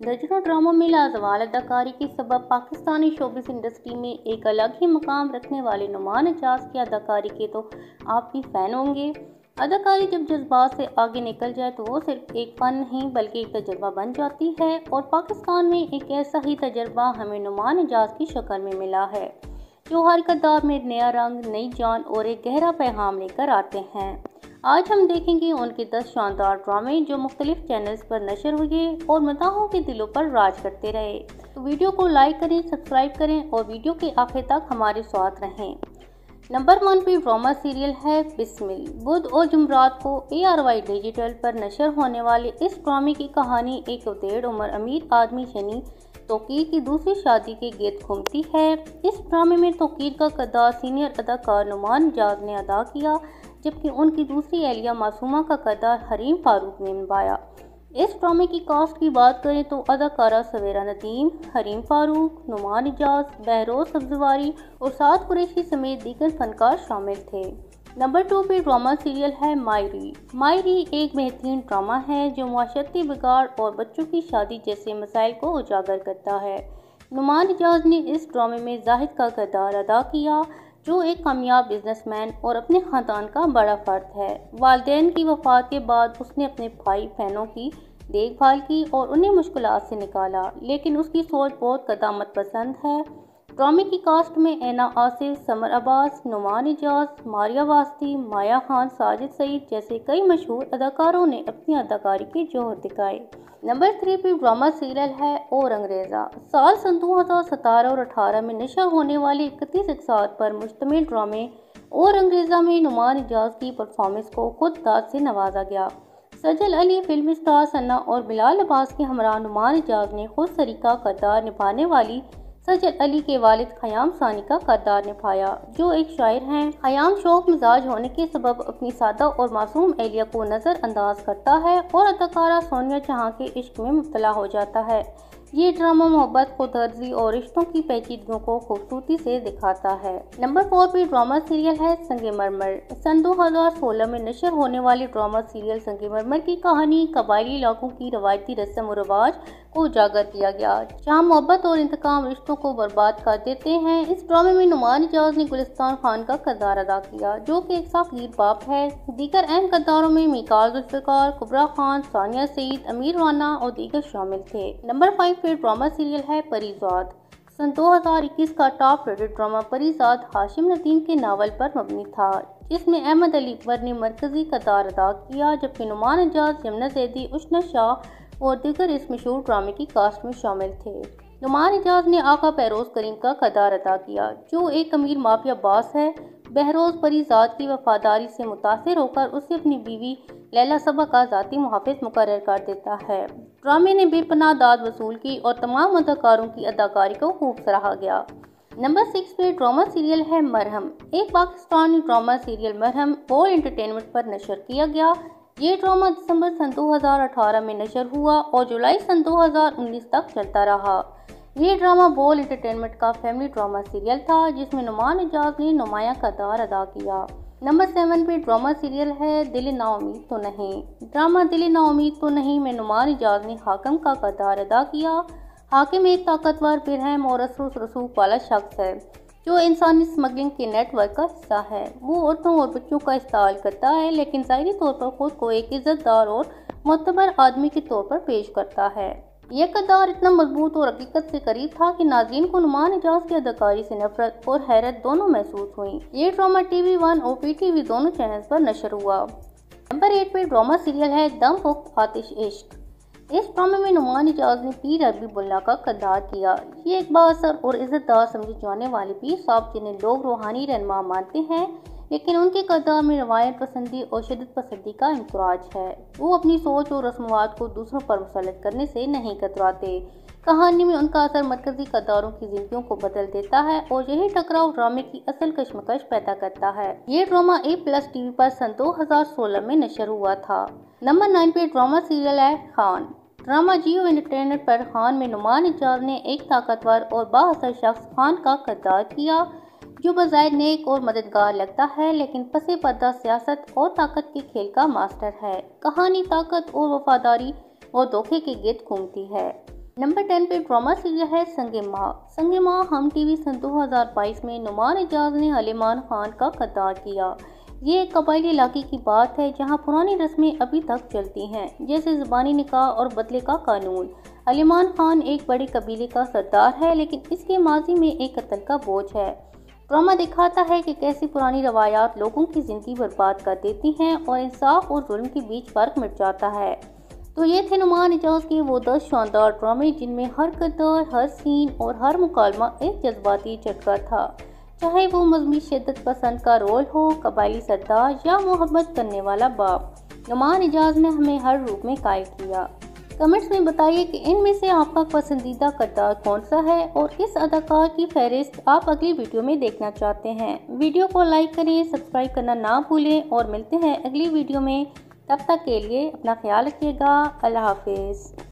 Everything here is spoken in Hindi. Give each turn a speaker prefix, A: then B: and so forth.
A: दर्जनों ड्रामों में लाजवाब अदाकारी के सबब पाकिस्तानी शोबिस इंडस्ट्री में एक अलग ही मुकाम रखने वाले नुमान एजाज की अदाकारी के तो आप भी फैन होंगे। अदाकारी जब जज्बात से आगे निकल जाए तो वो सिर्फ एक फन नहीं बल्कि एक तजर्बा बन जाती है, और पाकिस्तान में एक ऐसा ही तजर्बा हमें नुमान एजाज की शक्ल में मिला है, जो हर किरदार में नया रंग, नई जान और एक गहरा पैगाम लेकर आते हैं। आज हम देखेंगे उनके 10 शानदार ड्रामे जो मुख्तलिफ चैनल्स पर नशर हुए और मदाहों के दिलों पर राज करते रहे। तो वीडियो को लाइक करें, सब्सक्राइब करें और वीडियो के आखिर तक हमारे साथ रहें। नंबर 1 पे ड्रामा सीरियल है बिस्मिल। बुध और जुमरात को ARY डिजिटल पर नशर होने वाले इस ड्रामे की कहानी एक उतेड़ उम्र अमीर आदमी शनी तौकीर की दूसरी शादी के गिर्द घूमती है। इस ड्रामे में तौकीर का किरदार सीनियर अदाकार नुमान एजाज ने अदा किया, जबकि उनकी दूसरी एहलिया मासूमा का किरदार हरीम फारूक ने निभाया। इस ड्रामे की कास्ट की बात करें तो अदाकारा सवेरा नदीम, हरीम फारूक, नुमान एजाज, बहरोज सब्जवारी और साद कुरैशी समेत दीगर फनकार शामिल थे। नंबर 2 पे ड्रामा सीरियल है मायरी। मायरी एक बेहतरीन ड्रामा है जो माशरती बिगाड़ और बच्चों की शादी जैसे मसाइल को उजागर करता है। नुमान एजाज ने इस ड्रामे में जाहिद का किरदार अदा किया, जो एक कामयाब बिजनेसमैन और अपने ख़ानदान का बड़ा फर्द है। वालिदैन की वफ़ात के बाद उसने अपने भाई बहनों की देखभाल की और उन्हें मुश्किलात से निकाला, लेकिन उसकी सोच बहुत क़दामत पसंद है। ड्रामे की कास्ट में ऐना आसिफ, समर अब्बास, नुमान एजाज, मारिया वास्ती, माया खान, साजिद सईद जैसे कई मशहूर अदाकारों ने अपनी अदाकारी के जौहर दिखाए। नंबर 3 पे ड्रामा सीरियल है और अंग्रेज़ा। साल सन 2017 और 18 में नशर होने वाले 31 एपिसोड पर मुश्तमिल ड्रामे और अंग्रेज़ा में नुमान एजाज की परफॉर्मेंस को खुद ताज से नवाजा गया। सजल अली, फिल्म स्टार सन्ना और बिलाल अब्बास के हमरा नुमान एजाज ने खुद सरीका किरदार निभाने वाली सजल अली के वालिद खयाम सानी का किरदार निभाया, जो एक शायर हैं। खयाम शौक मिजाज होने के सबब अपनी सादा और मासूम एहलिया को नज़रअंदाज करता है और अदाकारा सोनिया जहां के इश्क में मुब्तला हो जाता है। ये ड्रामा मोहब्बत, खुदगर्जी और रिश्तों की पेचीदगियों को खूबसूरती से दिखाता है। नंबर 4 पे ड्रामा सीरियल है संगमरमर। सन 2016 में नशर होने वाले ड्रामा सीरियल संगमरमर की कहानी कबायली इलाकों की रवायती रस्म और रिवाज को उजागर किया गया, जहाँ मोहब्बत और इंतकाम रिश्तों को बर्बाद कर देते हैं। इस ड्रामे में नुमान एजाज ने गुलिस्तान खान का किरदार अदा किया, जो कि एक साफगीर बाप है। दीगर अहम किरदारों में मीकाल जुल्फ़िकार, कुबरा खान, सानिया सईद, अमीर राना और दीगर शामिल थे। नंबर 5 पे ड्रामा सीरियल है परीज़ाद। सन 2021 का top rated drama Parizaad Hashim Nadeem के नावल पर मबनी था, जिसमें अहमद अली अकबर ने मरकजी किरदार अदा किया, जबकि नुमान एजाज, यमुना जैदी, उशना शाह और दीगर इस मशहूर ड्रामे की कास्ट में शामिल थे। नुमान एजाज ने आका बहरोज करीम का किरदार अदा किया, जो एक अमीर माफिया बास है। बहरोज परीज़ाद की वफादारी से मुतासिर होकर उसे अपनी बीवी लैला सबा का ज़ाती मुहाफ़िज़ मुकर्रर कर देता है। ड्रामे ने बेपनाह दाद वसूल की और तमाम अदाकारों की अदाकारी को खूब सराहा गया। नंबर 6 पे ड्रामा सीरियल है मरहम। एक पाकिस्तानी ड्रामा सीरियल मरहम और एंटरटेनमेंट पर नशर किया गया। ये ड्रामा दिसंबर सन 2018 में नशर हुआ और जुलाई सन 2019 तक चलता रहा। ये ड्रामा बोल एंटरटेनमेंट का फैमिली ड्रामा सीरियल था, जिसमें नुमान एजाज ने नुमाया किरदार अदा किया। नंबर 7 पे ड्रामा सीरियल है दिल नाउमीद तो नहीं। ड्रामा दिल नाउमीद तो नहीं में नुमान एजाज ने हाकिम का किरदार अदा किया। हाकिम एक ताकतवर, बेरहम और असरूस रसूख वाला शख्स है, जो इंसानी स्मगलिंग के नेटवर्क का हिस्सा है। वो औरतों और बच्चों का इस्तेमाल करता है, लेकिन ज़ाहिरी तौर पर खुद को एक इज्जतदार और मोतबर आदमी के तौर पर पेश करता है। यह किरदार इतना मजबूत और हकीकत से करीब था कि नाज़रीन को नुमान एजाज की अदाकारी से नफरत और हैरत दोनों महसूस हुई। ये ड्रामा TV1 और PTV दोनों चैनल्स पर नशर हुआ। नंबर 8 पे ड्रामा सीरियल है दम पुख्त आतिश इश्क। इस ड्रामे में नुमान एजाज ने पीर अरबी बुल्ला का किरदार किया। ये एक बाअसर और इज्जतदार समझे जाने वाले पीर साहब, जिन्हें लोग रूहानी रहनुमा मानते हैं, लेकिन उनके किरदार में रवायत पसंदी और शिद्दत पसंदी का इम्तराज है। वो अपनी सोच और रस्मवाद को दूसरों पर मुसल्लत करने से नहीं कतराते। कहानी में उनका असर मरकजी किरदारों की जिंदगियों को बदल देता है और यही टकराव ड्रामे की असल कश्मकश पैदा करता है। ये ड्रामा A+ TV पर सन 2016 में नशर हुआ था। नंबर 9 पे ड्रामा सीरियल है खान। ड्रामा जियो एंटरटेनमेंट पर खान में नुमान एजाज ने एक ताकतवर और बाअसर शख्स खान का किरदार किया, जो बज़ाहिर नेक और मददगार लगता है, लेकिन पसे पर्दा सियासत और ताकत के खेल का मास्टर है। कहानी ताकत और वफादारी और धोखे के गिर्द घूमती है। नंबर 10 पे ड्रामा सीरियल है संगे माँ। संगे माँ हम टीवी सन 2022 में नुमान एजाज ने अलीमान खान का किरदार किया। ये एक कबायली इलाके की बात है जहां पुरानी रस्में अभी तक चलती हैं, जैसे ज़बानी निकाह और बदले का कानून। अलीमान खान एक बड़े कबीले का सरदार है, लेकिन इसके माजी में एक कत्ल का बोझ है। ड्रामा दिखाता है कि कैसी पुरानी रवायात लोगों की ज़िंदगी बर्बाद कर देती हैं और इंसाफ और जुल्म के बीच फ़र्क मिट जाता है। तो ये थे नुमान एजाज के वो 10 शानदार ड्रामे जिनमें हर किरदार, हर सीन और हर मुकालमा एक जज्बाती झटका था। चाहे वो मजहबी शिद्दत पसंद का रोल हो, कबायली सरदार या मोहब्बत करने वाला बाप, नुमान एजाज ने हमें हर रूप में कायल किया। कमेंट्स में बताइए कि इनमें से आपका पसंदीदा किरदार कौन सा है और किस अदाकार की फहरिस्त आप अगली वीडियो में देखना चाहते हैं। वीडियो को लाइक करें, सब्सक्राइब करना ना भूलें और मिलते हैं अगली वीडियो में। तब तक के लिए अपना ख्याल रखिएगा। अल्लाह हाफिज़।